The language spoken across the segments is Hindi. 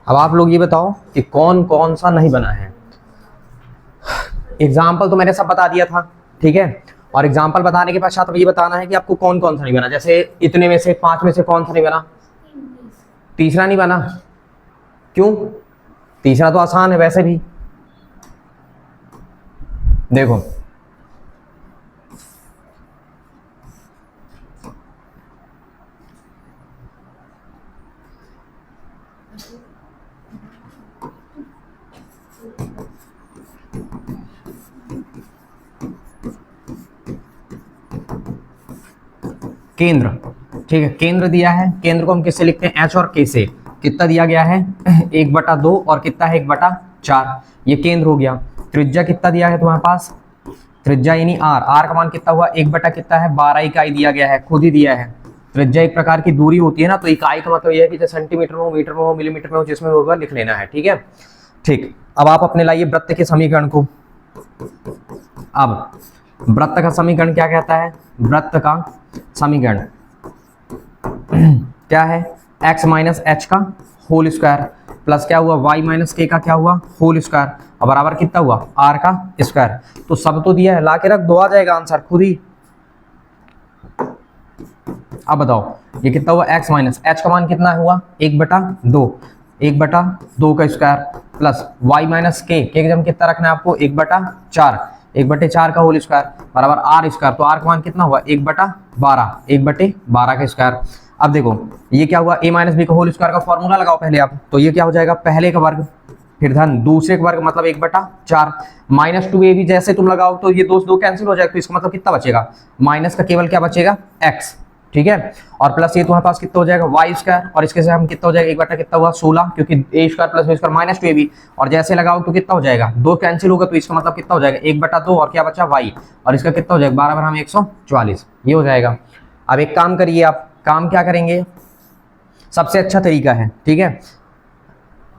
अब आप लोग ये बताओ कि कौन कौन सा नहीं बना है। एग्जाम्पल तो मैंने सब बता दिया था, ठीक है। और एग्जाम्पल बताने के पश्चात अब ये बताना है कि आपको कौन कौन सा नहीं बना। जैसे इतने में से 5 में से कौन सा नहीं बना? तीसरा नहीं बना। क्यों? तीसरा तो आसान है वैसे भी। देखो केंद्र, ठीक है, केंद्र दिया है। केंद्र को हम किससे लिखते हैं? एच और के से। कितना दिया गया है? 1/2 और कितना है? 1/4। ये केंद्र हो गया। त्रिज्या कितना दिया है तुम्हारे पास? त्रिज्या यानी आर। आर का मान कितना हुआ? 1 कितना है? 12 इकाई दिया गया है, खुद ही दिया है। त्रिज्या एक प्रकार की दूरी होती है ना, तो इकाई का मतलब यह है कि जैसे सेंटीमीटर में हो, मीटर में हो, मिलीमीटर में हो, जिसमें होगा लिख लेना है, ठीक है। ठीक, अब आप अपने लाइए वृत्त के समीकरण को। अब वृत्त का समीकरण क्या कहता है? वृत्त का समीकरण क्या है? x माइनस एच का होल स्क्वायर प्लस क्या हुआ? y माइनस के का क्या हुआ? होल स्क्वायर और बराबर कितना हुआ? r का स्क्वायर। तो सब तो दिया है, ला के रख दो, आ जाएगा आंसर खुद ही। अब बताओ ये कितना हुआ? x माइनस एच का मान कितना हुआ? 1/2। 1/2 का स्क्वायर प्लस y माइनस के जम कितना रखना है आपको? 1/4। 1/4 का होल स्क्वायर बराबर r स्क्वायर। तो r का मान कितना हुआ? 1/12। 1/12 का स्क्वायर। अब देखो ये क्या हुआ? a माइनस बी का होल स्क्वायर का फॉर्मूला लगाओ पहले आप। तो ये क्या हो जाएगा? पहले का वर्ग फिर धन दूसरे का वर्ग मतलब 1/4 माइनस 2ab। जैसे तुम लगाओ तो ये दो कैंसिल हो जाएगा, तो इसका मतलब कितना बचेगा? माइनस का केवल क्या बचेगा? x, ठीक है। और प्लस ये तुम्हारे पास कितना हो जाएगा? Y square. और इसके से हम कितना हो जाएगा? 1 कितना हुआ? 16, क्योंकि a square plus b square minus 2ab। और जैसे लगाओ तो कितना हो जाएगा? 2 कैंसिल होगा, तो इसका मतलब कितना हो जाएगा? 1/2 और क्या बचा? y। और इसका कितना हो जाएगा? 12 144, ये हो जाएगा। अब एक काम करिए आप, काम क्या करेंगे? सबसे अच्छा तरीका है, ठीक है,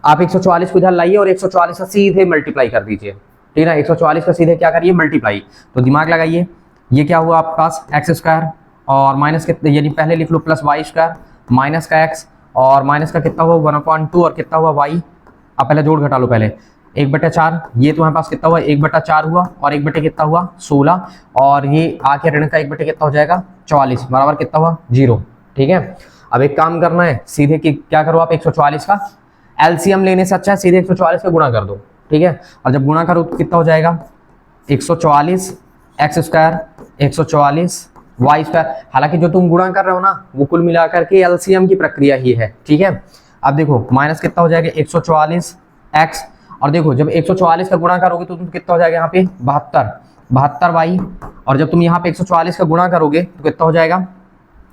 आप 144 को इधर लाइए और 144 का सीधे मल्टीप्लाई कर दीजिए, ठीक है ना। 144 का सीधे क्या करिए? मल्टीप्लाई। तो दिमाग लगाइए, ये क्या हुआ आपके पास? एक्स स्क्वायर और माइनस कितने, यानी पहले लिख लो प्लस वाई स्क्वायर माइनस का एक्स और माइनस का कितना हुआ? 1/2 और कितना हुआ? वाई। अब पहले जोड़ घटा लो पहले। 1/4, ये तुम्हारे पास कितना हुआ? 1/4 हुआ और 1 कितना हुआ? 16 और ये आके ऋण का 1 कितना हो जाएगा? 44 बराबर कितना हुआ? 0, ठीक है। अब एक काम करना है, सीधे की क्या करो आप? 144 का एलसीएम लेने से अच्छा है सीधे 144 का गुणा कर दो, ठीक है। और जब गुणा करो तो कितना हो जाएगा? 144 एक्स स्क्वायर 144 वाई स्क्वायर। हालांकि जो तुम गुणा कर रहे हो ना, वो कुल मिलाकर के एलसीएम की प्रक्रिया ही है, ठीक है। अब देखो माइनस कितना हो जाएगा? 144 एक्स। और देखो जब 144 का गुणा करोगे तो तुम कितना हो जाएगा? यहाँ पे 72 वाई। और जब तुम यहाँ पे 144 का गुणा करोगे तो कितना हो जाएगा?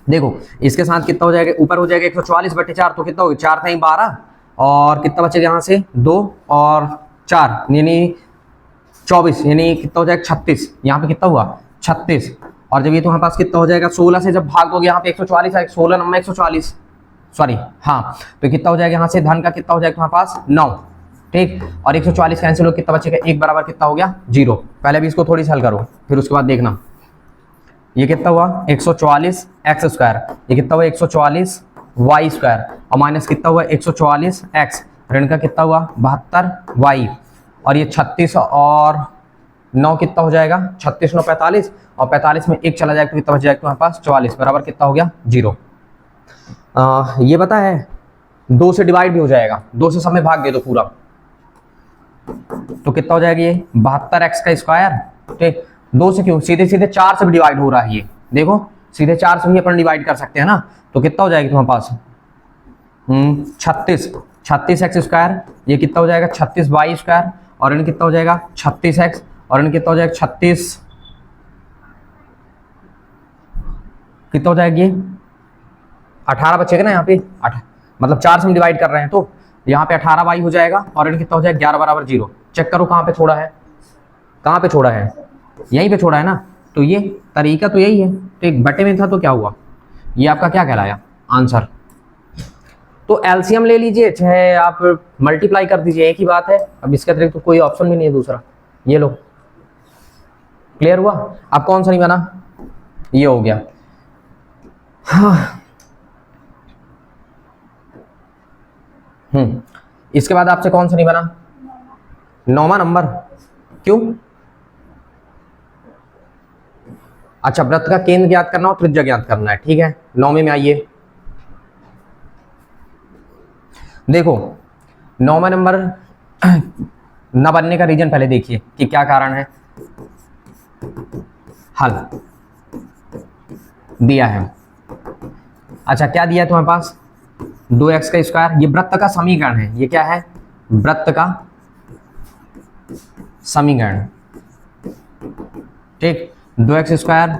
देखो इसके साथ कितना हो जाएगा? ऊपर हो जाएगा 144/4, तो कितना हो गया? 4 × 12 और कितना बचेगा यहाँ से? 2 और 4 यानी 24, यानी कितना हो जाएगा? 36। यहाँ पे कितना हुआ? 36। और जब ये तुम्हारे पास कितना हो जाएगा? 16 से जब भाग दोगे यहाँ पे 144 है, 16 9 140, सॉरी हाँ, तो कितना हो जाएगा यहाँ से? धन का कितना हो जाएगा तुम्हारे पास? 9, ठीक। और 140 कैंसिल हो, कितना बचेगा? 1 बराबर कितना हो गया? 0। पहले भी इसको थोड़ी सी हल करो, फिर उसके बाद देखना। ये कितना हुआ? 144 एक्स स्क्वायर। ये कितना हुआ? 144 वाई स्क्वायर और माइनस कितना हुआ? 144 एक्स। ऋण का कितना हुआ? 72 वाई। और ये 36 और 9 कितना हो जाएगा? 36 9 45 और 45 में 1 चला जाएगा तो कितना बच जाएगा तुम्हारे पास? 44 बराबर कितना हो गया? 0। ये पता है 2 से डिवाइड भी हो जाएगा, 2 से सब में भाग दे दो पूरा, तो कितना हो जाएगा? ये 72 एक्स का स्क्वायर, ठीक। 2 से क्यों? सीधे सीधे 4 से भी डिवाइड हो रहा है ये, देखो सीधे 4 से भी अपन डिवाइड कर सकते हैं ना। तो कितना हो जाएगा तुम्हारे पास? 36 एक्स स्क्वायर। ये कितना हो जाएगा? 36 वाई स्क्वायर। और इन कितना हो जाएगा? 36 एक्स। और इन कितना हो जाएगा? 36 कितना हो जाएगा? ये 18 बचेगा ना यहाँ पे, 8 मतलब 4 से हम डिवाइड कर रहे हैं, तो यहाँ पे 18 वाई हो जाएगा। और इन कितना हो जाएगा? 11 बराबर 0। चेक करो कहाँ पे छोड़ा है, कहाँ पे छोड़ा है? यहीं पे छोड़ा है ना। तो ये तरीका तो यही है, तो एक बटे में था तो क्या हुआ? ये आपका क्या कहलाया? आंसर। तो एलसीएम ले लीजिए चाहे आप मल्टीप्लाई कर दीजिए, एक ही बात है। अब इसके अतिरिक्त तो कोई ऑप्शन भी नहीं है दूसरा। ये लो, क्लियर हुआ? अब कौन सा नहीं बना? ये हो गया। हाँ इसके बाद आपसे कौन सा नहीं बना? 9वां नंबर। क्यों? अच्छा, वृत्त का केंद्र ज्ञात करना और त्रिज्या ज्ञात करना है, ठीक है। 9वें में आइए, देखो 9वां नंबर न बनने का रीजन पहले देखिए कि क्या कारण है। हल दिया है। अच्छा, क्या दिया है तुम्हारे पास? 2x का स्क्वायर। ये वृत्त का समीकरण है। ये क्या है? वृत्त का समीकरण, ठीक। 2x square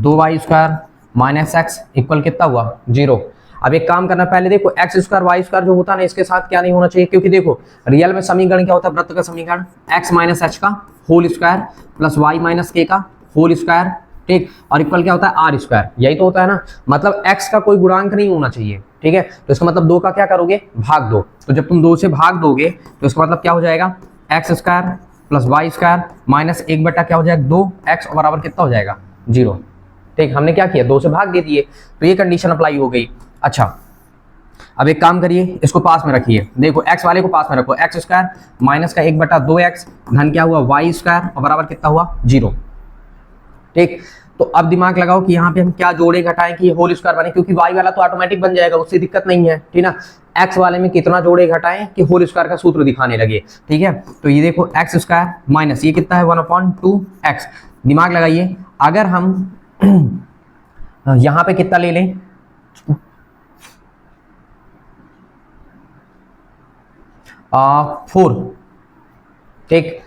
2y square minus x equal कितना हुआ? 0। अब एक काम करना, पहले देखो एक्स स्क्वायर वाई स्क्वायर जो होता है ना, इसके साथ क्या नहीं होना चाहिए, क्योंकि देखो रियल में समीकरण क्या होता है? वृत्त का समीकरण एक्स माइनस एच का whole square plus y minus k का होल स्क्वायर, ठीक। और इक्वल क्या होता है? R square. यही तो होता है ना, मतलब एक्स का कोई गुणांक नहीं होना चाहिए, ठीक है। तो इसका मतलब 2 का क्या करोगे? भाग दो। तो जब तुम 2 से भाग दोगे तो इसका मतलब क्या हो जाएगा? X square plus y square minus 1 बटा क्या हो जाएगा? 2x बराबर कितना हो जाएगा? 0, ठीक। हमने क्या किया? 2 से भाग दे दिए, तो ये कंडीशन अप्लाई हो गई। अच्छा, अब एक काम करिए, इसको पास में रखिए। देखो x वाले को पास में रखो, एक्स स्क्वायर माइनस का 1 बटा 2x धन क्या हुआ? वाई स्क्वायर और बराबर कितना हुआ? 0, ठीक। तो अब दिमाग लगाओ कि यहाँ पे हम क्या जोड़े घटाएं कि ये होल स्क्वायर बने, क्योंकि y वाला तो ऑटोमेटिक बन जाएगा, उससे दिक्कत नहीं है, ठीक ना। x वाले में कितना जोड़े घटाएं कि होल स्क्वायर का सूत्र दिखाने लगे, ठीक है। तो ये देखो एक्स स्क्वायर माइनस ये कितना है? 1/2x। दिमाग लगाइए, अगर हम यहाँ पे कितना ले लें? 4, ठीक।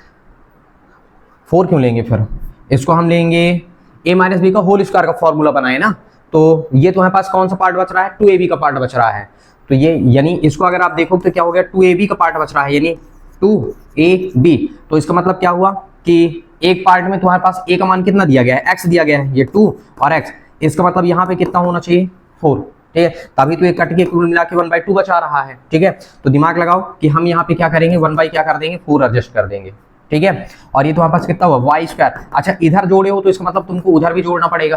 4 क्यों लेंगे फिर? इसको हम लेंगे a माइनस बी का होल स्क्वायर का फॉर्मूला बनाए ना, तो ये तुम्हारे पास कौन सा पार्ट बच रहा है? 2ab का पार्ट बच रहा है। तो ये यानी इसको अगर आप देखो तो क्या हो गया? 2ab का पार्ट बच रहा है, यानी 2ab। तो इसका मतलब क्या हुआ कि एक पार्ट में तुम्हारे पास a का मान कितना दिया गया है? x दिया गया है, ये 2 और x। इसका मतलब यहाँ पे कितना होना चाहिए? 4, ठीक है। तभी तो ये कट के कुल मिला के 1/2 बचा रहा है, ठीक है। तो दिमाग लगाओ कि हम यहाँ पे क्या करेंगे? 1 क्या कर देंगे? 4 एडजस्ट कर देंगे, ठीक है। और ये तुम्हारे पास कितना हुआ? Y square. अच्छा, इधर जोड़े हो तो इसका मतलब तुमको उधर भी जोड़ना पड़ेगा,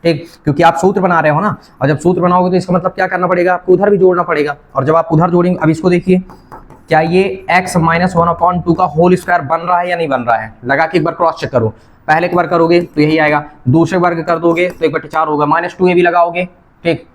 ठीक, क्योंकि आप सूत्र बना रहे हो ना। और जब सूत्र बनाओगे तो इसका मतलब क्या करना पड़ेगा? आपको उधर भी जोड़ना पड़ेगा। और जब आप उधर जोड़ेंगे, अब इसको देखिए, क्या ये x माइनस 1/2 का होल स्क्वायर बन रहा है या नहीं बन रहा है? लगा के एक बार क्रॉस चेक करो। पहले एक बार करोगे तो यही आएगा, दूसरे वर्ग कर दोगे तो 1/4 होगा, माइनस 2a भी लगाओगे, ठीक,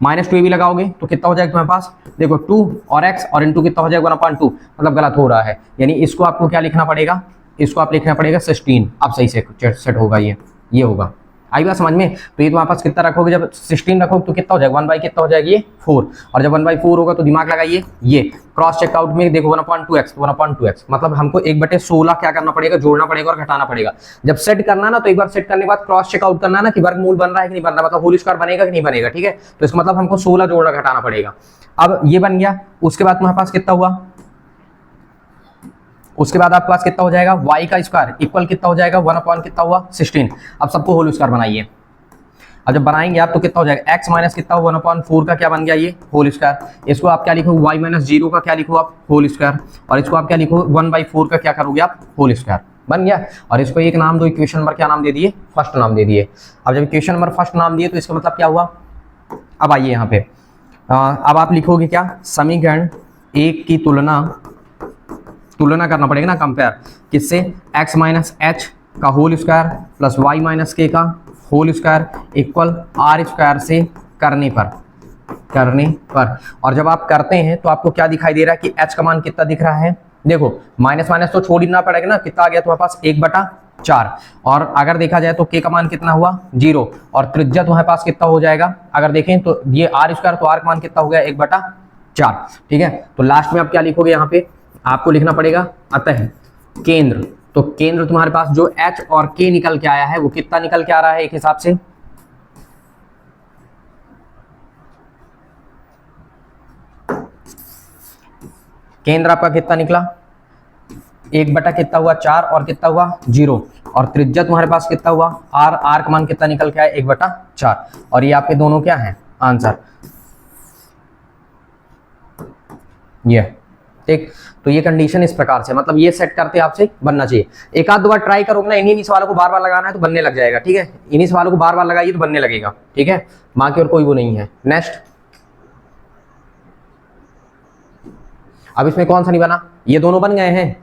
माइनस 2a भी लगाओगे तो कितना हो जाएगा तुम्हारे पास? देखो 2 और x और इंटू कितना हो जाएगा? 1/2। मतलब गलत हो रहा है, यानी इसको आपको क्या लिखना पड़ेगा? इसको आप लिखना पड़ेगा 16। अब सही से सेट होगा, ये होगा। आई बात समझ में? तो ये तुम्हारे पास कितना रखोगे? जब 16 रखोगे तो कितना हो जाएगा? 1 कितना हो जाएगा? ये 4। और जब 1/4 होगा तो दिमाग लगाइए, ये क्रॉस चेकआउट में देखो 1/2x, मतलब हमको 1/16 क्या करना पड़ेगा? जोड़ना पड़ेगा और घटाना पड़ेगा। जब सेट करना ना, तो एक बार सेट करने के बाद क्रॉस चेकआउट करना ना कि वर्गमूल बन रहा है कि नहीं बन रहा, मतलब होल स्क्वायर बनेगा कि नहीं बनेगा, ठीक है। तो इसका मतलब हमको 16 जोड़ना घटाना पड़ेगा। अब ये बन गया, उसके बाद तुम्हारे पास कितना हुआ? उसके बाद आपके पास कितना हो जाएगा? y का स्क्वायर इक्वल कितना हो जाएगा? 1 कितना हुआ? 16। अब सबको होल स्क्वायर बनाइए। अब जब बनाएंगे आप तो कितना हो जाएगा? x माइनस कितना हुआ? 1/4 का क्या बन गया? ये होल स्क्वायर। इसको आप क्या लिखो? y माइनस 0 का क्या लिखो आप? Whole square. और इसको आप क्या लिखो? 1/4 का क्या करोगे आप? Whole square. बन गया। और इसको एक नाम दो, इक्वेशन नंबर क्या नाम दे दिए? फर्स्ट नाम दे दिए। अब जब इक्वेशन नंबर फर्स्ट नाम दिए तो इसका मतलब क्या हुआ? अब आइए यहाँ पे, अब आप लिखोगे क्या? समीकरण 1 की तुलना करना पड़ेगा ना, कंपेयर किससे? x माइनस एच का whole square plus y minus k का whole square equal r square से करने पर। और जब आप करते हैं तो आपको क्या दिखाई दे रहा है कि h का मान कितना दिख रहा है? देखो माइनस माइनस तो छोड़ ही ना पड़ेगा ना, कितना आ गया तुम्हारे पास? 1/4। और अगर देखा जाए तो k का मान कितना हुआ? 0। और त्रिज्या तुम्हारे पास कितना हो जाएगा? अगर देखें तो ये आर स्क्वायर, तो आर का मान कितना हो गया? 1/4, ठीक है। तो लास्ट में आप क्या लिखोगे? यहाँ पे आपको लिखना पड़ेगा अतः केंद्र। तो केंद्र तुम्हारे पास जो h और k निकल के आया है वो कितना निकल के आ रहा है एक हिसाब से? केंद्र आपका कितना निकला? 1 कितना हुआ? 4 और कितना हुआ? 0। और त्रिज्या तुम्हारे पास कितना हुआ? r का मान कितना निकल के आया? 1/4। और ये आपके दोनों क्या है? आंसर, ये, ठीक। तो ये कंडीशन इस प्रकार से, मतलब ये सेट करते आपसे बनना चाहिए। एक आध दो बार ट्राई करोगे ना, इन्हीं सवालों को बार बार लगाना है तो बनने लग जाएगा, ठीक है। इन्हीं सवालों को बार बार लगाइए तो बनने लगेगा, ठीक है। बाकी और कोई वो नहीं है। नेक्स्ट अब इसमें कौन सा नहीं बना, ये दोनों बन गए हैं,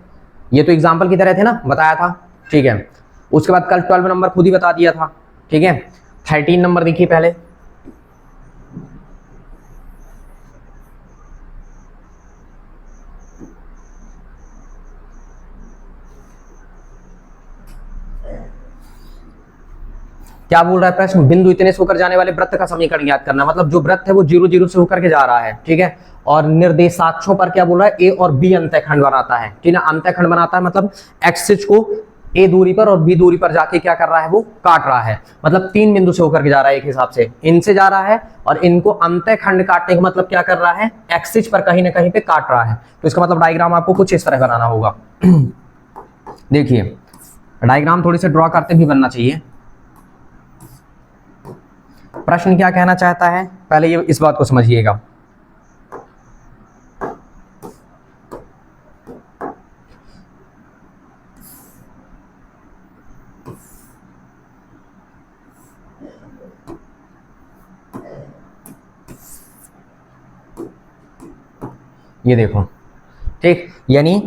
ये तो एग्जाम्पल की तरह थे ना, बताया था, ठीक है। उसके बाद कल 12 नंबर खुद ही बता दिया था, ठीक है। 13 नंबर देखिए पहले, क्या बोल रहा है प्रश्न, बिंदु इतने से होकर जाने वाले वृत्त का समीकरण ज्ञात करना, मतलब जो वृत्त है वो 0 0 से होकर के जा रहा है, ठीक है। और निर्देशाक्षों पर क्या बोल रहा है, ए और बी अंतःखंड बनाता है, ठीक है। अंतःखंड बनाता है मतलब एक्सिस को ए दूरी पर और बी दूरी पर जाके क्या कर रहा है, वो काट रहा है, मतलब 3 बिंदु से होकर के जा रहा है एक हिसाब से, इनसे जा रहा है और इनको अंतःखंड काटने का मतलब क्या कर रहा है, एक्सिस पर कहीं ना कहीं पे काट रहा है। तो इसका मतलब डायग्राम आपको कुछ इस तरह बनाना होगा। देखिए डायग्राम थोड़ी से ड्रॉ करते भी बनना चाहिए। प्रश्न क्या कहना चाहता है, पहले ये इस बात को समझिएगा। ये देखो, ठीक, यानी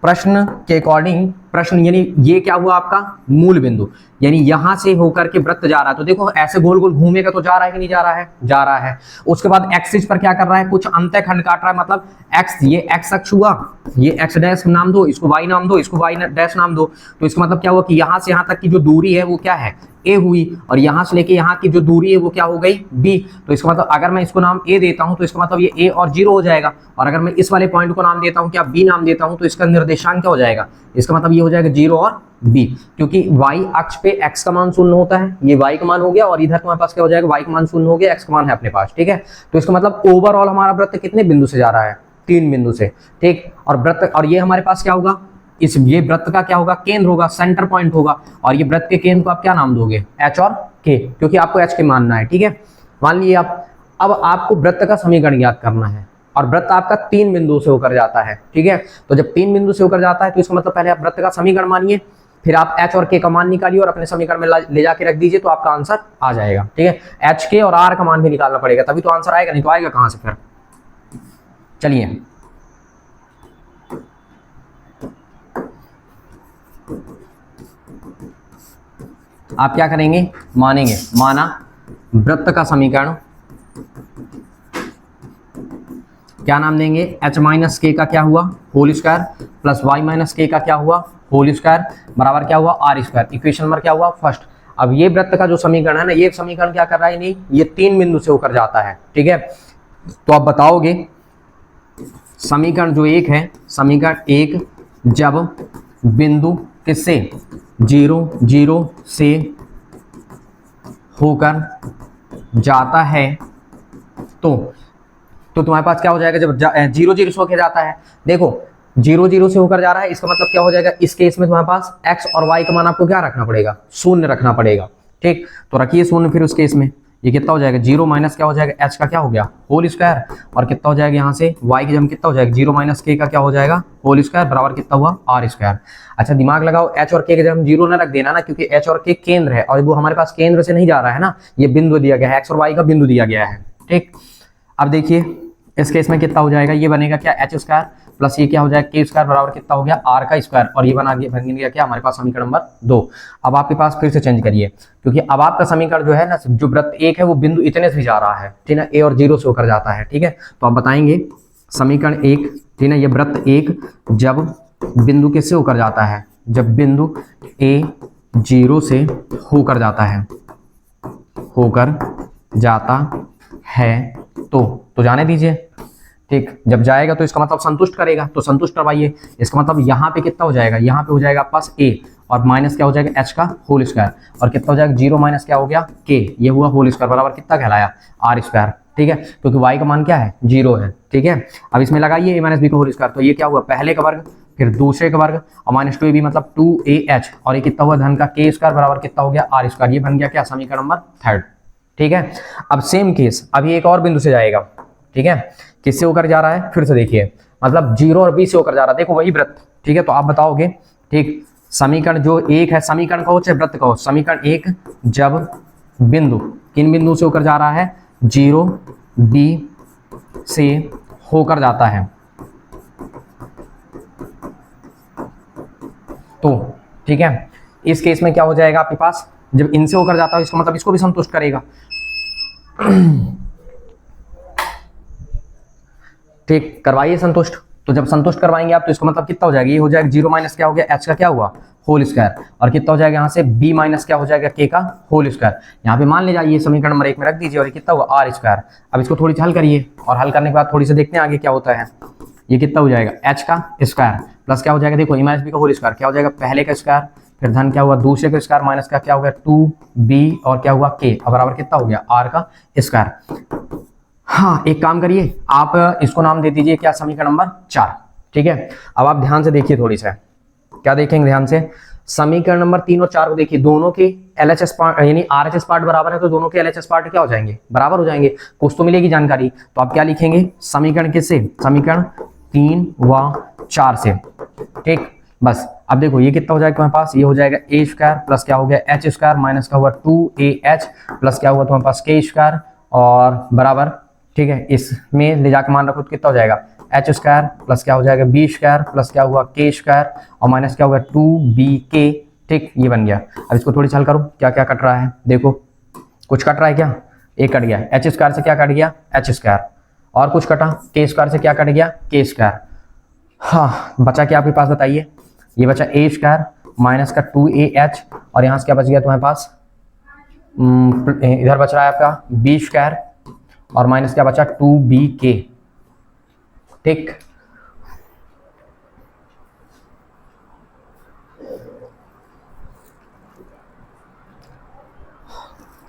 प्रश्न के अकॉर्डिंग, प्रश्न यानी ये क्या हुआ आपका मूल बिंदु, यानी यहां से होकर के वृत्त जा रहा है, तो देखो ऐसे गोल गोल घूमेगा तो जा रहा है कि नहीं जा रहा है, जा रहा है। उसके बाद एक्सिस पर क्या कर रहा है, कुछ अंतःखंड काट रहा है, मतलब एक्स, ये एक्स अक्ष हुआ, ये एक्स डैश नाम दो, इसको वाई नाम दो, इसको वाई डैश नाम दो। तो इसका मतलब क्या हुआ कि यहां से यहां तक की जो दूरी है वो क्या है, ए हुई, और यहां से लेके यहां की जो दूरी है वो क्या हो गई, बी। तो इसका मतलब अगर मैं इसको नाम ए देता हूं तो इसका मतलब ये ए और 0 हो जाएगा, और अगर मैं इस वाले पॉइंट को नाम देता हूं, क्या बी नाम देता हूं, तो इसका निर्देशांक क्या हो जाएगा, इसका मतलब ये हो जाएगा 0 और बी, क्योंकि y अक्ष पे x का मान 0 होता है, ये y का मान हो गया, और इधर तुम्हारे पास क्या हो जाएगा, y का मान 0 हो गया, x का मान है अपने पास, ठीक है। तो इसका मतलब ओवरऑल हमारा वृत्त कितने बिंदु से जा रहा है, 3 बिंदु से, ठीक। और वृत्त, और ये हमारे पास क्या होगा, इस ये वृत्त का क्या होगा, केंद्र होगा, सेंटर पॉइंट होगा, और ये वृत्त के केंद्र को आप क्या नाम दोगे, h और k, क्योंकि आपको h के मानना है, ठीक है। मान लीजिए आप, अब आपको वृत्त का समीकरण ज्ञात करना है, और वृत्त आपका 3 बिंदु से होकर जाता है, ठीक है। तो जब 3 बिंदु से होकर जाता है तो इसका मतलब पहले आप वृत्त का समीकरण मानिए, फिर आप h और k का मान निकालिए और अपने समीकरण में ले जाके रख दीजिए, तो आपका आंसर आ जाएगा, ठीक है। h k और r का मान भी निकालना पड़ेगा, तभी तो आंसर आएगा, नहीं तो आएगा कहां से फिर। चलिए आप क्या करेंगे, मानेंगे, माना वृत्त का समीकरण क्या नाम देंगे, h माइनस के का क्या हुआ whole square plus y minus k का क्या हुआ होल स्क्वायर बराबर क्या हुआ आर स्क्वायर। इक्वेशन नंबर क्या हुआ फर्स्ट। अब ये वृत्त का जो समीकरण है ना, ये समीकरण क्या कर रहा है, नहीं ये 3 बिंदु से होकर जाता है, ठीक है। तो आप बताओगे समीकरण जो एक है, समीकरण एक जब बिंदु किससे 0 0 से होकर जाता है तो तुम्हारे पास क्या हो जाएगा, जब 0 0 से होकर जाता है, देखो 0 0 से होकर जा रहा है, इसका मतलब क्या हो जाएगा, इस केस में तुम्हारे पास x और y का मान आपको क्या रखना पड़ेगा, शून्य रखना पड़ेगा, ठीक। तो रखिए शून्य, फिर उस केस में ये कितना हो जाएगा, 0 माइनस क्या हो जाएगा, h का क्या हो गया होल स्क्वायर, और कितना हो जाएगा यहाँ से y की जगह कितना हो जाएगा, 0 माइनस k का क्या हो जाएगा होल स्क्वायर बराबर कितना हुआ आर स्क्वायर। अच्छा दिमाग लगाओ, h और k की जगह 0 ना रख देना ना, क्योंकि h और k केंद्र है और वो हमारे पास केंद्र से नहीं जा रहा है ना, ये बिंदु दिया गया है, x और y का बिंदु दिया गया है, ठीक। अब देखिए इस केस में कितना हो जाएगा, ये बनेगा क्या एच स्क्वायर प्लस ये क्या हो जाएगा के स्क्वायर बराबर कितना हो गया आर का स्क्वायर, और ये बन गया क्या हमारे पास समीकरण नंबर 2। अब आपके पास फिर से चेंज करिए, क्योंकि अब आपका समीकरण जो है ना, जो वृत्त एक है वो बिंदु इतने से जा रहा है, ठीक है, ए और 0 से होकर जाता है, ठीक है। तो आप बताएंगे समीकरण एक, ठीक है, ये वृत्त एक जब बिंदु किससे होकर जाता है, जब बिंदु ए 0 से होकर जाता है, होकर जाता है तो जाने दीजिए, ठीक। जब जाएगा तो इसका मतलब संतुष्ट करेगा, तो संतुष्ट करवाइए। इसका मतलब यहाँ पे कितना हो जाएगा, यहाँ पे हो जाएगा आपके पास a और माइनस क्या हो जाएगा h का होल स्क्वायर, और कितना हो जाएगा 0 माइनस क्या हो गया k, ये हुआ होल स्क्वायर बराबर कितना कहलाया आर स्क्वायर, ठीक है, क्योंकि y का मान क्या है 0 है, ठीक है। अब इसमें लगाइए a माइनस बी का होल स्क्वायर, तो ये क्या हुआ पहले का वर्ग फिर दूसरे का वर्ग और माइनस 2ab मतलब 2ah, और ये कितना हुआ धन का k स्क्वायर बराबर कितना हो गया आर स्क्वायर। ये बन गया क्या समीकरण नंबर 3, ठीक है। अब सेम केस अभी एक और बिंदु से जाएगा, ठीक है, किससे होकर जा रहा है फिर से देखिए, मतलब 0 और b से होकर जा रहा है, देखो वही वृत्त, ठीक है। तो आप बताओगे, ठीक, समीकरण जो एक है, समीकरण कहो चाहे वृत्त कहो, समीकरण एक जब बिंदु किन बिंदु से होकर जा रहा है 0 b से होकर जाता है, तो ठीक है, इस केस में क्या हो जाएगा आपके पास, जब इनसे होकर जाता है इसका मतलब इसको भी संतुष्ट करेगा। ठीक, करवाइए संतुष्ट। तो जब संतुष्ट करवाएंगे आप तो इसका मतलब कितना हो जाएगा, ये हो जाएगा 0 माइनस क्या हो गया एच का क्या हुआ होल स्क्वायर, और कितना हो जाएगा यहाँ से b माइनस क्या हो जाएगा k का होल स्क्वायर। यहाँ पे मान ले जाइए समीकरण नंबर 1 में रख दीजिए, और ये कितना हुआ आर स्क्वायर। अब इसको थोड़ी सी हल करिए, और हल करने के बाद थोड़ी सी देखते हैं आगे क्या होता है। ये कितना हो जाएगा h का स्क्वायर प्लस क्या हो जाएगा, देखो a माइनस b का होल स्क्वायर क्या हो जाएगा, पहले का स्क्वायर फिर धन क्या हुआ दूसरे का स्क्वायर माइनस का क्या हो गया 2b और क्या हुआ k, और बराबर कितना हो गया r का स्क्वायर। हाँ, एक काम करिए आप इसको नाम दे दीजिए क्या, समीकरण नंबर 4। ठीक है, अब आप ध्यान से देखिए थोड़ी सा, क्या देखेंगे ध्यान से, समीकरण नंबर 3 और 4 को देखिए, दोनों के LHS पार्ट यानी RHS पार्ट बराबर है, तो दोनों के LHS पार्ट क्या हो जाएंगे, बराबर हो जाएंगे। कुछ तो मिलेगी जानकारी, तो आप क्या लिखेंगे, समीकरण किससे, समीकरण 3 व 4 से। ठीक, बस अब देखो ये कितना हो जाएगा तुम्हारे पास, ये हो जाएगा a स्क्वायर प्लस क्या हो गया एच स्क्वायर माइनस का हुआ 2ah प्लस क्या हुआ तुम्हारे पास k स्क्वायर और बराबर, ठीक है, इसमें ले जाकर मान रखो तो कितना हो जाएगा एच स्क्वायर प्लस क्या हो जाएगा बी स्क्वायर प्लस क्या हुआ के स्क्वायर और माइनस क्या होगा 2bk। ठीक, ये बन गया। अब इसको थोड़ी सी हल करो, क्या क्या कट रहा है, देखो कुछ कट रहा है क्या, एक कट गया, एच स्क्वायर से क्या कट गया एच स्क्वायर, और कुछ कटा के स्क्वायर से क्या कट गया के स्क्वायर। हाँ, बचा क्या आपके पास बताइए, ये बचा ए स्क्वायर माइनस का 2ah और यहाँ से क्या बच गया तुम्हारे पास, इधर बच रहा है आपका बी स्क्वायर और माइनस क्या बचा 2bk। ठीक,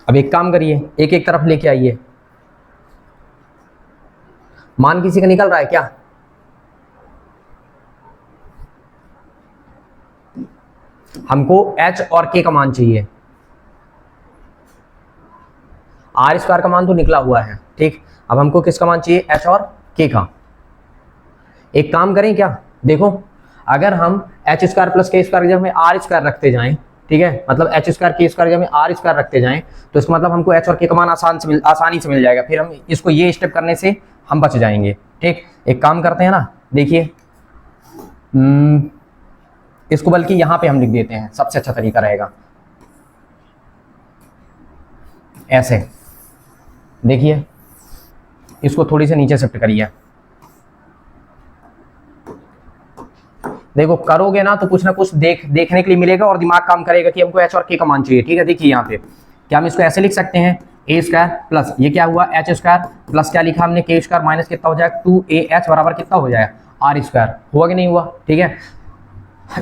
अब एक काम करिए, एक एक तरफ लेके आइए। मान किसी का निकल रहा है क्या, हमको h और k का मान चाहिए, आर स्क्वायर का मान तो निकला हुआ है। ठीक, अब हमको किसका मान चाहिए, h और k का। एक काम करें क्या, देखो अगर हम एच स्क्वायर प्लस के स्क्वायर जब हमें आर स्क्वायर रखते जाएं, ठीक है, मतलब एच स्क्वायर के स्क्वायर जब हमें आर स्क्वायर रखते जाएं तो इसका मतलब हमको एच और के का मान आसानी से मिल जाएगा, फिर हम इसको ये स्टेप करने से हम बच जाएंगे। ठीक, एक काम करते हैं ना, देखिए इसको बल्कि यहाँ पे हम लिख देते हैं, सबसे अच्छा तरीका रहेगा ऐसे। देखिए इसको थोड़ी सी नीचे शिफ्ट करिए, देखो करोगे ना तो कुछ ना कुछ देखने के लिए मिलेगा और दिमाग काम करेगा कि हमको एच और के का मान चाहिए। ठीक है, देखिए यहाँ पे क्या हम इसको ऐसे लिख सकते हैं, ए स्क्वायर प्लस ये क्या हुआ एच स्क्वायर प्लस क्या लिखा हमने के स्क्वायर माइनस कितना हो जाएगा 2ah बराबर कितना हो जाएगा आर स्क्वायर। हुआ कि नहीं हुआ, ठीक है,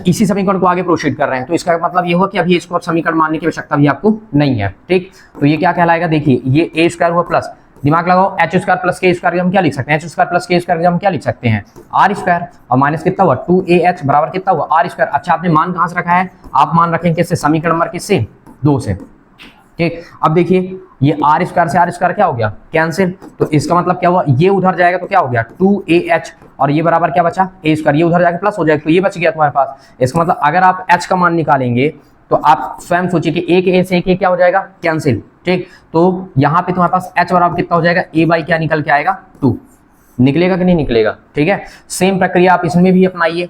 इसी समीकरण को आगे प्रोसीड कर रहे हैं, तो इसका मतलब ये हुआ कि अभी इसको समीकरण मानने की आवश्यकता भी आपको नहीं है। ठीक, तो ये क्या कहलाएगा, देखिए ये ए स्क्वायर हुआ प्लस, दिमाग लगाओ, एच स्क्वायर प्लस के स्क्वायर हम क्या लिख सकते हैं, एच स्क्वायर प्लस के स्क्वायर हम क्या लिख सकते हैं आर स्क्वायर और माइनस कितना हुआ 2ah बराबर कितना हुआ आर स्क्वायर। अच्छा, आपने मान कहां से रखा है, आप मान रखेंगे किससे, समीकरण नंबर किससे 2 से। ठीक, अब देखिए ये आर स्क्वायर से आर स्क्वायर क्या हो गया कैंसिल, तो इसका मतलब क्या हुआ, ये उधर जाएगा तो क्या हो गया 2ah और ये बराबर क्या बचा ए स्क्वायर, ये उधर जाके प्लस हो जाएगा तो ये बच गया तुम्हारे पास। इसका मतलब अगर आप h का मान निकालेंगे तो आप स्वयं सोचिए कि एक a से एक क्या हो जाएगा कैंसिल। ठीक, तो यहाँ पे तुम्हारे पास h बराबर कितना हो जाएगा a बाई क्या निकल के आएगा 2, निकलेगा कि नहीं निकलेगा। ठीक है, सेम प्रक्रिया आप इसमें भी अपनाइए।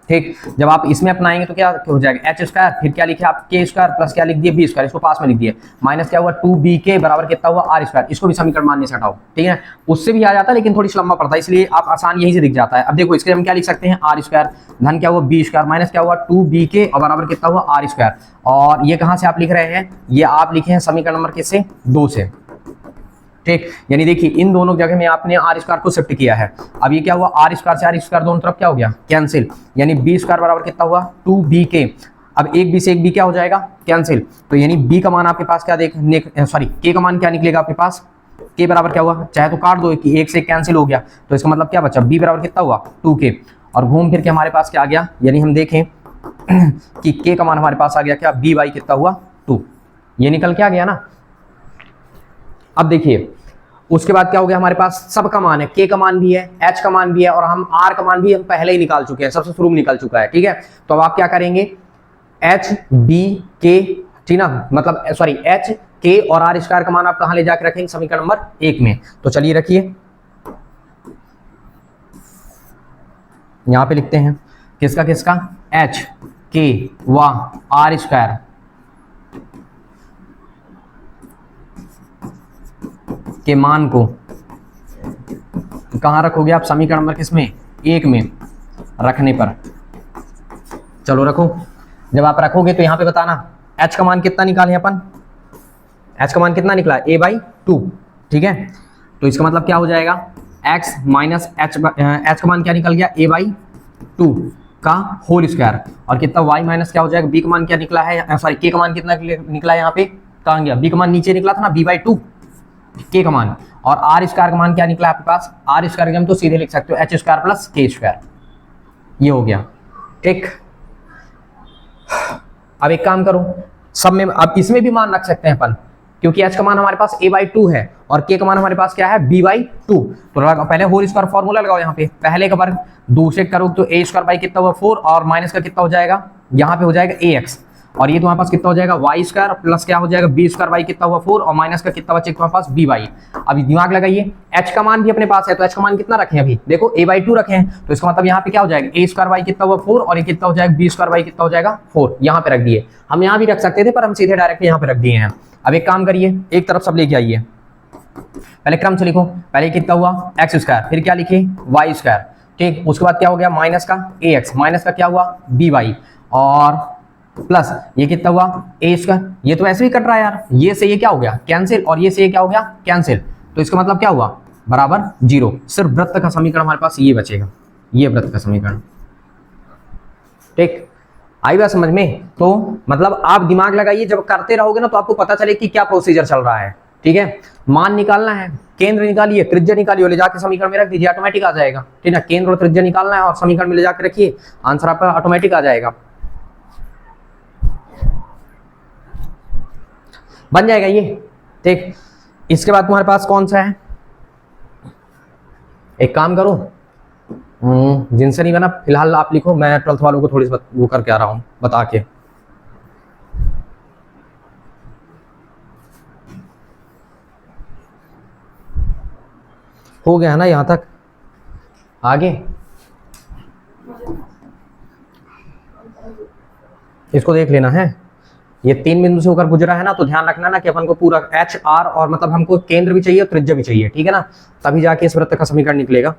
ठीक, जब आप इसमें अपनाएंगे तो क्या हो जाएगा एच स्क्वायर फिर क्या लिखे आप के स्क्वायर प्लस क्या लिख दिए बी स्क्वायर, इसको पास में लिख दिए, माइनस क्या हुआ 2bk बराबर कितना हुआ आर स्क्वायर। इसको भी समीकरण मानने से हटाओ, ठीक है, उससे भी आ जाता है लेकिन थोड़ी सी लंबा पड़ता है, इसलिए आप आसान यहीं से दिख जाता है। अब देखो इसके हम क्या लिख सकते हैं आर स्क्वायर धन क्या हुआ बी स्क्वायर माइनस क्या हुआ 2bk और बराबर कितना हुआ आर स्क्वायर, और ये कहां से आप लिख रहे हैं, ये आप लिखे हैं समीकरण नंबर किससे 2 से। ठीक, यानी देखिए इन दोनों जगह में आपने आर स्क्वायर को शिफ्ट किया है। अब ये क्या हुआ आर स्क्वायर से आर स्क्वायर दोनों तरफ क्या हो गया कैंसिल, यानी बी स्क्वायर बराबर कितना हुआ 2bk। अब एक बी से एक बी क्या हो जाएगा कैंसिल, तो यानी बी का मान आपके पास क्या के का मान क्या निकलेगा आपके पास, के बराबर क्या हुआ, चाहे तो काट दो कि एक से कैंसिल हो गया तो इसका मतलब क्या बचा बी बराबर कितना हुआ 2k, और घूम फिर के हमारे पास क्या आ गया, यानी हम देखें कि के का मान हमारे पास आ गया क्या बी बाई कितना हुआ 2, ये निकल के आ गया ना। अब देखिए उसके बाद क्या हो गया, हमारे पास सब का मान है, के का मान भी है एच का मान भी है और हम आर का मान भी हम पहले ही निकाल चुके हैं, सबसे शुरू में निकल चुका है। ठीक है, तो अब आप क्या करेंगे एच बी के, ठीक ना, मतलब सॉरी एच के और आर स्क्वायर का मान आप कहां ले जाकर रखेंगे समीकरण नंबर 1 में। तो चलिए रखिए यहां पे लिखते हैं, किसका किसका, एच के व आर स्क्वायर के मान को कहाँ रखोगे आप, समीकरण नंबर किसमें, 1 में रखने पर। चलो रखो, जब आप रखोगे तो यहाँ पे बताना h का मान कितना निकाले अपन, h का मान कितना निकला, a/2, ठीक है। तो इसका मतलब क्या हो जाएगा, x माइनस h का मान क्या निकल गया, a/2 का होल स्क्वायर, और कितना y माइनस क्या हो जाएगा, b का मान क्या निकला है, सॉरी k का मान कितना निकला है, यहाँ पे कहाँ गया, b का मान नीचे निकला था ना, b/2 k का मान, और r स्क्वायर का मान क्या निकला है आपके पास, r स्क्वायर हम तो सीधे लिख सकते हो h square plus k square, ये हो गया, ठीक। अब एक काम करो, सब में अब इसमें भी मान रख सकते हैं अपन, क्योंकि h का मान हमारे पास a/2 है और k का मान हमारे पास क्या है, b/2। तो लगाओ पहले होल स्क्वायर फॉर्मूला लगाओ यहाँ पे, पहले का वर्ग दूसरे करो तो a स्क्वायर बाई कितना हुआ 4, और माइनस का कितना हो जाएगा, यहाँ पे हो जाएगा ax, और ये तुम्हारे पास कितना हो जाएगा y स्क्वायर प्लस क्या हो जाएगा b स्क्वायर बाई कितना हुआ 4, और माइनस का कितना बचे तुम्हारे पास b/। अभी दिमाग लगाइए, h का मान भी अपने पास है, तो h का मान कितना रखे अभी, देखो a/2 रखे हैं, तो इसका मतलब यहाँ पे क्या हो जाएगा, a स्क्वायर बाई कितना हुआ 4, और ये कितना हो जाएगा, b स्क्वायर बाई कितना हो जाएगा 4, यहाँ पे रख दिए। हम यहाँ भी रख सकते थे पर हम सीधे डायरेक्ट यहाँ पे रख दिए हैं। अब एक काम करिए, एक तरफ सब लेके आइए, पहले क्रम से लिखो, पहले कितना हुआ एक्स स्क्वायर, फिर क्या लिखे वाई स्क्वायर, ठीक। उसके बाद क्या हो गया माइनस का ए एक्स, माइनस का क्या हुआ बी वाई, और प्लस ये कितना हुआ ए स्क्वायर। ये तो ऐसे ही कट रहा है यार, ये से ये क्या हो गया कैंसिल, और ये से ये क्या हो गया कैंसिल, तो इसका मतलब क्या हुआ बराबर 0। सिर्फ वृत्त का समीकरण हमारे पास ये बचेगा, ये वृत्त का समीकरण, ठीक। आई बात समझ में। तो मतलब आप दिमाग लगाइए, जब करते रहोगे ना तो आपको पता चले कि क्या प्रोसीजर चल रहा है, ठीक है। मान निकालना है, केंद्र निकालिए, त्रिज्या निकालिए, ले जाके समीकरण में रख दीजिए, ऑटोमेटिक आ जाएगा, ठीक है। केंद्र और त्रिज्या निकालना है और समीकरण में ले जाकर रखिए, आंसर आपका ऑटोमेटिक आ जाएगा, बन जाएगा ये, ठीक। इसके बाद तुम्हारे पास कौन सा है, एक काम करो, जिनसे नहीं बना फिलहाल आप लिखो, मैं 12th वालों को थोड़ी सी वो करके आ रहा हूं बता के। हो गया ना यहां तक, आगे इसको देख लेना है। ये 3 बिंदु से होकर गुजरा है ना, तो ध्यान रखना ना कि अपन को पूरा एच आर, और मतलब हमको केंद्र भी चाहिए और त्रिज्या भी चाहिए, ठीक है ना, तभी जाके इस वृत्त का समीकरण निकलेगा।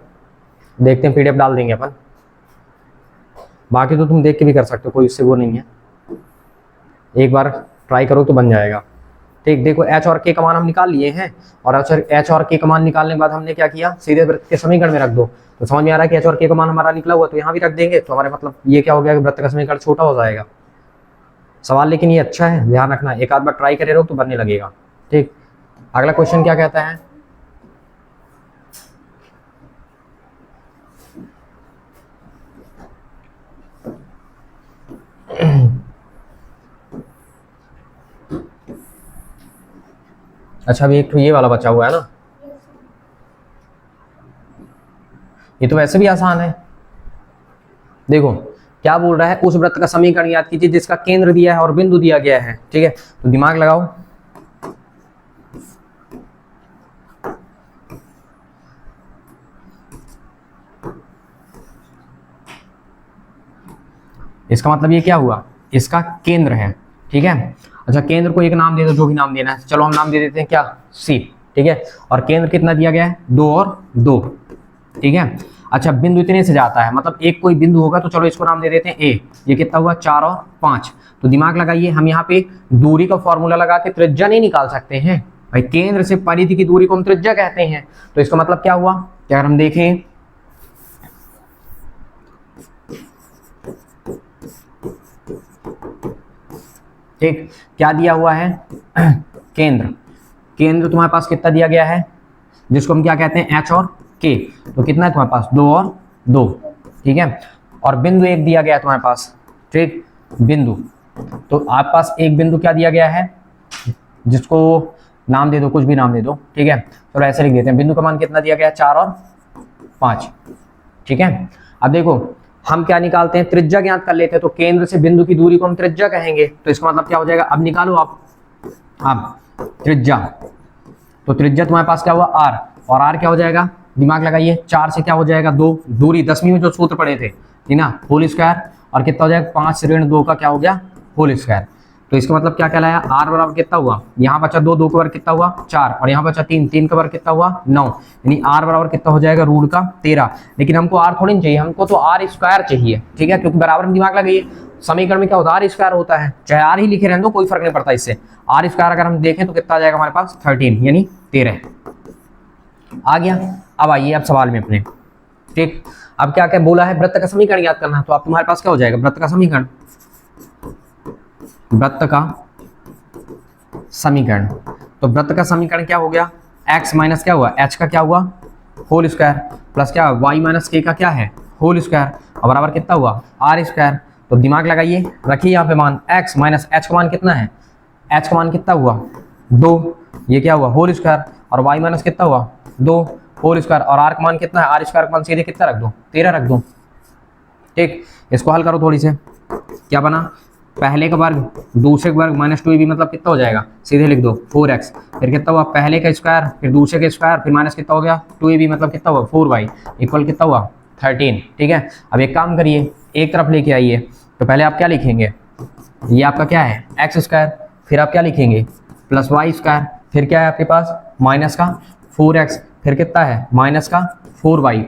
देखते हैं, पीडीएफ डाल देंगे अपन, बाकी तो तुम देख के भी कर सकते हो, कोई इससे वो नहीं है, एक बार ट्राई करो तो बन जाएगा, ठीक। देखो एच और के का मान हम निकाल लिए हैं, और एच और के का मान निकालने के बाद हमने क्या किया, सीधे वृत्त के समीकरण में रख दो। तो समझ में आ रहा है कि एच और के का मान हमारा निकला हुआ, तो यहाँ भी रख देंगे, तो हमारे मतलब ये क्या हो गया कि वृत्त का समीकरण छोटा हो जाएगा। सवाल लेकिन ये अच्छा है, ध्यान रखना, एक आध बार ट्राई करे रहो तो बनने लगेगा, ठीक। अगला क्वेश्चन क्या कहता है, अच्छा अभी एक तो ये वाला बचा हुआ है ना, ये तो वैसे भी आसान है। देखो क्या बोल रहा है, उस वृत्त का समीकरण याद कीजिए जिसका केंद्र दिया है और बिंदु दिया गया है, ठीक है। तो दिमाग लगाओ, इसका मतलब ये क्या हुआ, इसका केंद्र है, ठीक है। अच्छा केंद्र को एक नाम दे दो, जो भी नाम देना है, चलो हम नाम दे देते हैं क्या, सी, ठीक है। और केंद्र कितना दिया गया है 2 और 2, ठीक है। अच्छा बिंदु इतने से जाता है, मतलब एक कोई बिंदु होगा, तो चलो इसको नाम दे देते हैं ए। ये कितना हुआ 4 और 5। तो दिमाग लगाइए, हम यहाँ पे दूरी का फॉर्मूला लगा के त्रिज्या नहीं निकाल सकते हैं भाई, केंद्र से परिधि की दूरी को हम त्रिज्या कहते हैं। तो इसका मतलब क्या हुआ, कि अगर हम देखें ठीक, क्या दिया हुआ है केंद्र, केंद्र तुम्हारे पास कितना दिया गया है, जिसको हम क्या कहते हैं एच और के। तो कितना है तुम्हारे पास 2 और 2, ठीक है। और बिंदु एक दिया गया है तुम्हारे पास, ठीक, बिंदु। तो आपके पास एक बिंदु क्या दिया गया है, जिसको नाम दे दो, कुछ भी नाम दे दो, ठीक है। तो ऐसे लिख देते हैं, बिंदु का मान कितना दिया गया है 4 और 5, ठीक है। अब देखो हम क्या निकालते हैं, त्रिज्या ज्ञात कर लेते हैं, तो केंद्र से बिंदु की दूरी को हम त्रिज्या कहेंगे। तो इसका मतलब क्या हो जाएगा, अब निकालो आप, अब त्रिज्या, तो त्रिज्या तुम्हारे पास क्या हुआ r, और r क्या हो जाएगा दिमाग लगाइए, 4 से क्या हो जाएगा 2, दूरी 10वीं में जो सूत्र पढ़े थे, ठीक ना, होल स्क्वायर, और कितना हो जाएगा 5 ऋण 2 का क्या हो गया होल स्क्वायर। तो इसका मतलब क्या कहलाया, r बराबर कितना हुआ, यहाँ बचा 2, 2 का वर्ग कितना हुआ 4, और यहाँ बचा 3, 3 का वर्ग कितना हुआ 9, यानी r बराबर कितना हो जाएगा रूट का 13। लेकिन हमको r थोड़ी नहीं चाहिए, हमको तो r स्क्वायर चाहिए, ठीक है, क्योंकि बराबर में दिमाग लगाइए, समीकरण में क्या होता है r स्क्वायर होता है, चाहे r ही लिखे रहने दो कोई फर्क नहीं पड़ता इससे। r स्क्वायर अगर हम देखें तो कितना आ जाएगा हमारे पास 13 यानी 13 आ गया। अब आइए अब सवाल में अपने, ठीक, अब क्या क्या बोला है, वृत्त का समीकरण याद करना है, तो आप तुम्हारे पास क्या हो जाएगा वृत्त का समीकरण, वृत्त का समीकरण, तो वृत्त का समीकरण क्या हो गया, x माइनस क्या हुआ h का क्या हुआ होल स्क्वायर, प्लस क्या y माइनस k का क्या है होल स्क्वायर, और बराबर कितना हुआ r स्क्वायर। तो दिमाग लगाइए, रखिए यहाँ पे मान x माइनस h का मान कितना है, h का मान कितना हुआ 2, ये क्या हुआ होल स्क्वायर, और y माइनस कितना हुआ 2 होल स्क्वायर, और r का मान कितना है, r स्क्वायर का मान सीधे कितना रख दो 13 रख दो, ठीक। इसको हल करो थोड़ी से, क्या बना, पहले का वर्ग दूसरे का वर्ग माइनस 2ab मतलब कितना हो जाएगा, सीधे लिख दो 4x, फिर कितना हुआ पहले का स्क्वायर फिर दूसरे का स्क्वायर फिर माइनस कितना हो गया 2ab मतलब कितना हुआ 4y इक्वल कितना हुआ 13, ठीक है। अब एक काम करिए, एक तरफ लेके आइए, तो पहले आप क्या लिखेंगे, ये आपका क्या है एक्स स्क्वायर, फिर आप क्या लिखेंगे प्लस वाई स्क्वायर, फिर क्या है आपके पास माइनस का 4x, फिर कितना है माइनस का 4y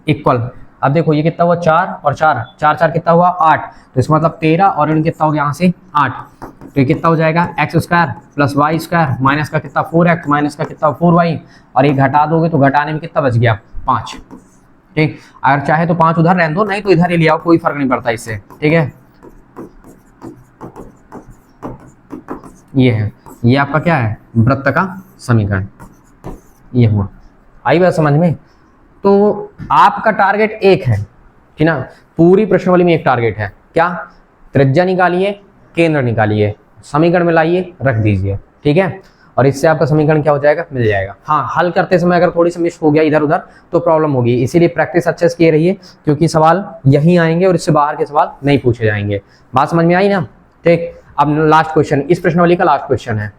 इक्वल, अब देखो ये कितना हुआ 4 और 4, 4 4 कितना हुआ 8, तो इसका मतलब 13 और इन कितना हो गया यहाँ से 8, तो ये कितना हो जाएगा x square plus y square minus का कितना 4x माइनस का कितना 4y, और ये घटा दोगे तो घटाने में कितना बच गया 5, ठीक। अगर चाहे तो 5 उधर रहने दो, नहीं तो इधर ही ले आओ, कोई फर्क नहीं पड़ता इससे, ठीक है। ये है, ये आपका क्या है वृत्त का समीकरण, ये हुआ, आई बात समझ में। तो आपका टारगेट एक है, ठीक ना, पूरी प्रश्नावली में एक टारगेट है, क्या, त्रिज्या निकालिए केंद्र निकालिए समीकरण में लाइए रख दीजिए, ठीक है, और इससे आपका समीकरण क्या हो जाएगा मिल जाएगा। हाँ, हल करते समय अगर थोड़ी सी मिस हो गया इधर उधर तो प्रॉब्लम होगी, इसीलिए प्रैक्टिस अच्छे से किए रहिए, क्योंकि सवाल यहीं आएंगे और इससे बाहर के सवाल नहीं पूछे जाएंगे। बात समझ में आई ना, ठीक। अब लास्ट क्वेश्चन, इस प्रश्नावली का लास्ट क्वेश्चन है,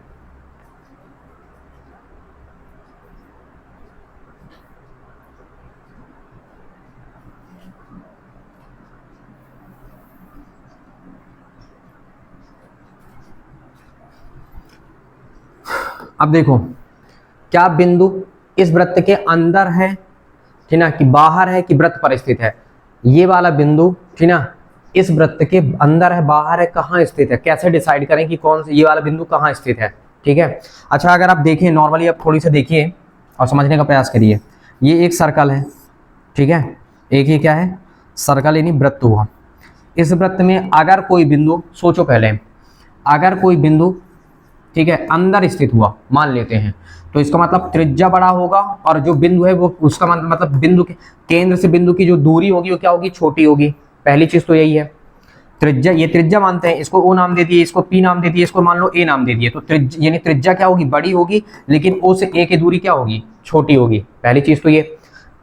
अब देखो क्या बिंदु इस वृत्त के अंदर है, ठीक ना, कि बाहर है कि वृत्त पर स्थित है, ये वाला बिंदु, ठीक ना, इस वृत्त के अंदर है बाहर है कहाँ स्थित है, कैसे डिसाइड करें कि कौन ये वाला बिंदु कहाँ स्थित है, ठीक है। अच्छा, अगर आप देखें नॉर्मली, आप थोड़ी सी देखिए और समझने का प्रयास करिए, ये एक सर्कल है, ठीक है, एक ही क्या है सर्कल यानी वृत्त हुआ, इस वृत्त में अगर कोई बिंदु, सोचो पहले, अगर कोई बिंदु, ठीक है, अंदर स्थित हुआ मान लेते हैं, तो इसका मतलब त्रिज्या बड़ा होगा, और जो बिंदु है वो उसका मतलब बिंदु के केंद्र से बिंदु की जो दूरी होगी वो क्या होगी छोटी होगी, पहली चीज तो यही है। त्रिज्या, ये त्रिज्या मानते हैं, इसको ओ नाम दे दिए, इसको पी नाम दे दिए, इसको मान लो ए नाम दे दिए, तो त्रिज्या यानी त्रिज्या क्या होगी बड़ी होगी, लेकिन ओ से ए की दूरी क्या होगी छोटी होगी, पहली चीज तो ये।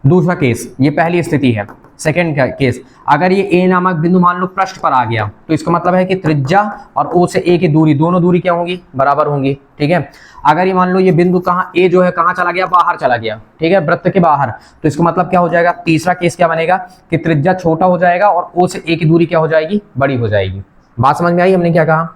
दूसरा केस, ये पहली स्थिति है। सेकंड केस, अगर ये ए नामक बिंदु मान लो पृष्ठ पर आ गया, तो इसका मतलब है कि त्रिज्या और ओ से ए की दूरी दोनों दूरी क्या होंगी बराबर होंगी, ठीक है। अगर ये मान लो ये बिंदु कहाँ ए जो है कहाँ चला गया बाहर चला गया, ठीक है, वृत्त के बाहर, तो इसका मतलब क्या हो जाएगा, तीसरा केस क्या बनेगा कि त्रिज्या छोटा हो जाएगा और ओ से ए की दूरी क्या हो जाएगी बड़ी हो जाएगी। बात समझ में आई, हमने क्या कहा,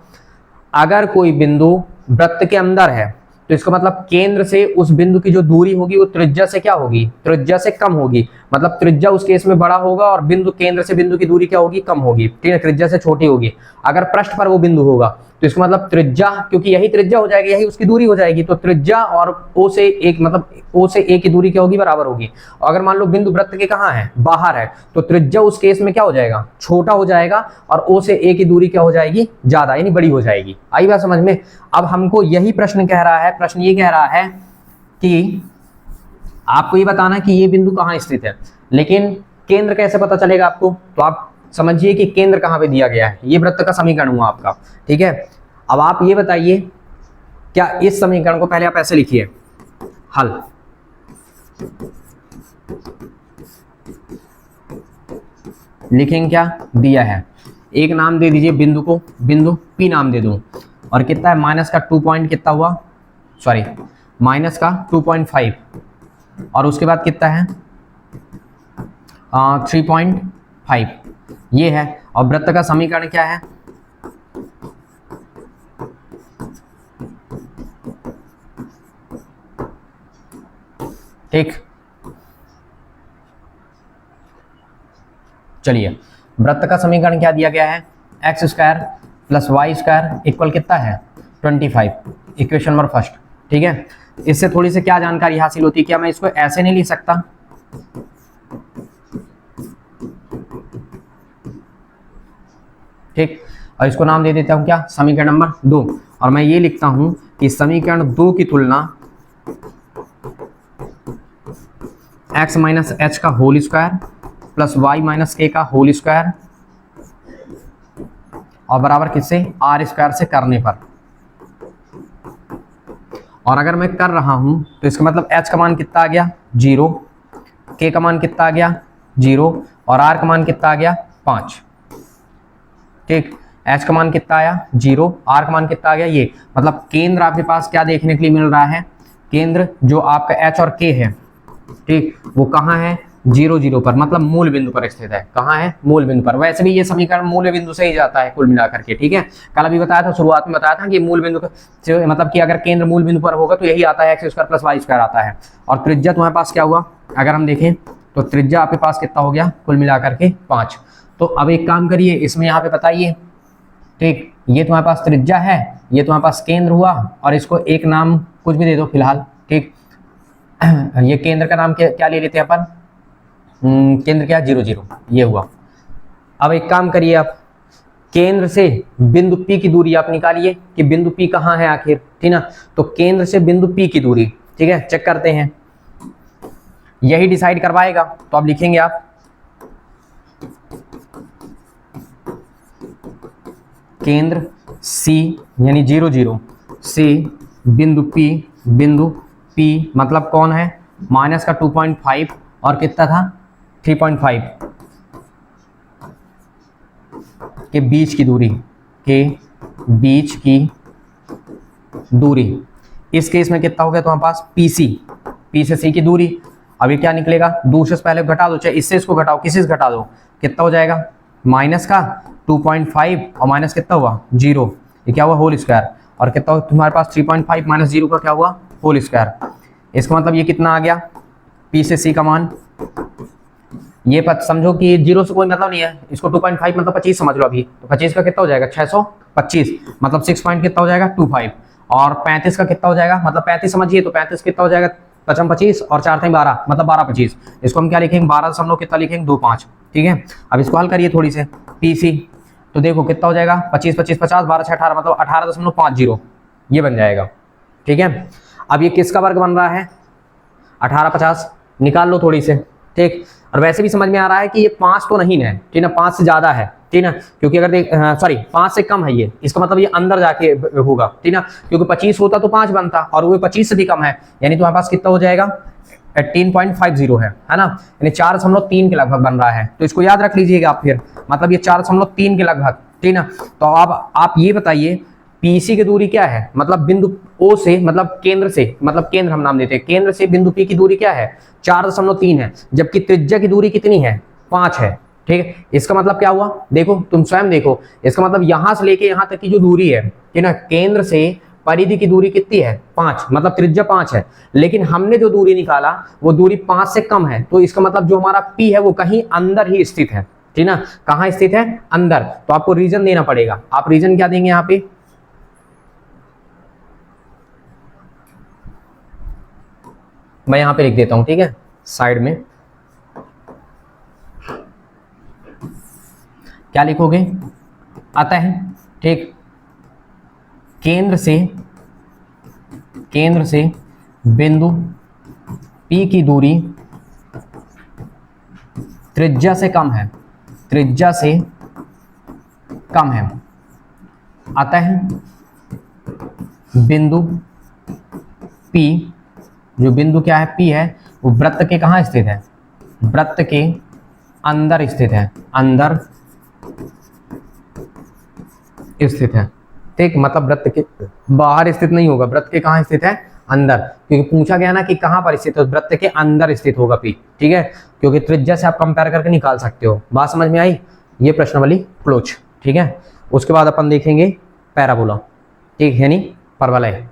अगर कोई बिंदु वृत्त के अंदर है तो इसका मतलब केंद्र से उस बिंदु की जो दूरी होगी वो त्रिज्या से क्या होगी त्रिज्या से कम होगी, मतलब त्रिज्या उस केस में बड़ा होगा और बिंदु केंद्र से बिंदु की दूरी क्या होगी कम होगी, ठीक है, त्रिज्या से छोटी होगी। अगर पृष्ठ पर वो बिंदु होगा तो इसका मतलब त्रिज्या, क्योंकि यही त्रिज्या हो जाएगी, यही उसकी दूरी हो जाएगी, तो त्रिज्या और ओ से एक मतलब ओ से ए की दूरी क्या होगी बराबर होगी। अगर मान लो बिंदु वृत्त के कहाँ है बाहर है, तो त्रिज्या उस केस में क्या हो जाएगा छोटा हो जाएगा और ओ से ए की दूरी क्या हो जाएगी ज्यादा यानी बड़ी हो जाएगी। आई बात समझ में। अब हमको यही प्रश्न कह रहा है, प्रश्न ये कह रहा है कि आपको ये बताना कि ये बिंदु कहाँ स्थित है, लेकिन केंद्र कैसे पता चलेगा आपको, तो आप समझिए कि केंद्र कहाँ पे दिया गया है, ये वृत्त का समीकरण हुआ आपका, ठीक है। अब आप ये बताइए, क्या इस समीकरण को पहले आप ऐसे लिखिए हल, लिखेंगे क्या दिया है, एक नाम दे दीजिए बिंदु को, बिंदु पी नाम दे दूं, और कितना है माइनस का 2 पॉइंट कितना हुआ, सॉरी माइनस का 2.5, और उसके बाद कितना है 3.5 ये है। और वृत्त का समीकरण क्या है, ठीक। चलिए वृत्त का समीकरण क्या दिया गया है, x square plus y square equal कितना है 25, इक्वेशन नंबर फर्स्ट, ठीक है। इससे थोड़ी सी क्या जानकारी हासिल होती है, क्या मैं इसको ऐसे नहीं लिख सकता, ठीक। और इसको नाम दे देता हूं क्या, समीकरण नंबर 2। और मैं ये लिखता हूं कि समीकरण 2 की तुलना x माइनस एच का whole square plus y minus k का होल स्क्वायर और बराबर किससे, आर स्क्वायर से करने पर। और अगर मैं कर रहा हूं तो इसका मतलब h का मान कितना आ गया 0, k का मान कितना आ गया 0 और r का मान कितना आ गया 5, ठीक। h का मान कितना आया 0, r का मान कितना आ गया ये, मतलब केंद्र आपके पास क्या देखने के लिए मिल रहा है, केंद्र जो आपका h और k है, ठीक, वो कहाँ है 0 0 पर, मतलब मूल बिंदु पर स्थित है। कहाँ है, मूल बिंदु पर। वैसे भी ये समीकरण मूल बिंदु से ही जाता है कुल मिलाकर के, ठीक है। कल अभी बताया था, शुरुआत में बताया था कि मूल बिंदु से मतलब कि अगर केंद्र मूल बिंदु पर होगा तो यही आता है x square plus y square आता है। और त्रिज्या तुम्हारे पास क्या हुआ, अगर हम देखें तो त्रिज्या आपके पास कितना हो गया कुल मिलाकर के 5। तो अब एक काम करिए, इसमें यहाँ पे बताइए, ठीक, ये तुम्हारे पास त्रिज्या है, ये तुम्हारे पास केंद्र हुआ और इसको एक नाम कुछ भी दे दो फिलहाल, ठीक। ये केंद्र का नाम क्या ले लेते हैं अपन, केंद्र क्या 0 0 ये हुआ। अब एक काम करिए आप, केंद्र से बिंदु P की दूरी आप निकालिए कि बिंदु P कहाँ है आखिर, ठीक ना। तो केंद्र से बिंदु P की दूरी, ठीक है, चेक करते हैं, यही डिसाइड करवाएगा। तो आप लिखेंगे आप केंद्र C यानी 0 0 से बिंदु P मतलब कौन है, माइनस का 2.5 और कितना था 3.5 के बीच की दूरी, इस केस में कितना हो गया तुम्हारे पास PC, P से C की दूरी। अभी क्या निकलेगा, दूसरे से पहले घटा दो, चाहे इससे इसको घटाओ, किसी से घटा दो, कितना हो जाएगा माइनस का 2.5 और माइनस कितना हुआ 0, ये क्या हुआ होल स्क्वायर, और कितना हुआ तुम्हारे पास 3.5 माइनस 0 का क्या हुआ होल स्क्वायर। इसका मतलब ये कितना आ गया P से C का मान, ये समझो कि 0 से कोई मतलब नहीं है, इसको 2.5 मतलब 25 समझ लो अभी, तो 25 का कितना हो जाएगा 625, मतलब 6 पॉइंट कितना हो जाएगा 25। और 35 का कितना हो जाएगा, मतलब 35 समझिए, तो 35 कितना हो जाएगा 25 और 4 × 12 मतलब 12 25, इसको हम क्या लिखेंगे 12 कितना लिखेंगे 25, ठीक है। अब इसको हल करिए थोड़ी से, PC तो देखो कितना हो जाएगा 25 25 50 12 6 18 मतलब 18.50 ये बन जाएगा, ठीक है। अब ये किसका वर्ग बन रहा है 18 50 निकाल लो थोड़ी से, ठीक। और वैसे भी समझ में आ रहा है कि ये 5 तो नहीं है, ठीक ना, 5 से ज्यादा है, ठीक ना, क्योंकि अगर देख सॉरी 5 से कम है ये, इसका मतलब ये अंदर जाके होगा, ठीक ना, क्योंकि 25 होता तो 5 बनता और वो 25 से भी कम है, यानी तुम्हारे पास कितना हो जाएगा 18.50 है ना, यानी 4.3 के लगभग बन रहा है। तो इसको याद रख लीजिएगा आप फिर, मतलब ये 4.3 के लगभग, ठीक ना। तो अब आप ये बताइए PC की दूरी क्या है, मतलब बिंदु O से, मतलब केंद्र से, मतलब केंद्र हम नाम देते हैं, केंद्र से बिंदु P की दूरी क्या है 4.3 है, जबकि त्रिज्या की दूरी कितनी है 5 है, ठीक है। इसका मतलब क्या हुआ, देखो तुम स्वयं देखो, इसका मतलब यहां से लेके यहां तक की जो दूरी है, ठीक ना, केंद्र से परिधि की दूरी कितनी है 5, मतलब त्रिज्या 5 है, लेकिन हमने जो दूरी निकाला वो दूरी 5 से कम है, तो इसका मतलब जो हमारा P है वो कहीं अंदर ही स्थित है, ठीक ना, कहाँ स्थित है अंदर। तो आपको रीजन देना पड़ेगा, आप रीजन क्या देंगे यहाँ पे, मैं यहां पे लिख देता हूं, ठीक है, साइड में क्या लिखोगे, अतः, ठीक, केंद्र से बिंदु P की दूरी त्रिज्या से कम है, अतः बिंदु P, जो बिंदु क्या है P है, वो वृत्त के कहाँ स्थित है, वृत्त के अंदर स्थित है, ठीक, मतलब वृत्त के बाहर स्थित नहीं होगा, वृत्त के कहाँ स्थित है अंदर, क्योंकि पूछा गया ना कि कहां पर स्थित हो, वृत्त के अंदर स्थित होगा P, ठीक है, क्योंकि त्रिज्या से आप कंपेयर करके निकाल सकते हो। बात समझ में आई? ये प्रश्नावली क्लोज, ठीक है। उसके बाद अपन देखेंगे पैराबोला, ठीक है, यानी परवलय।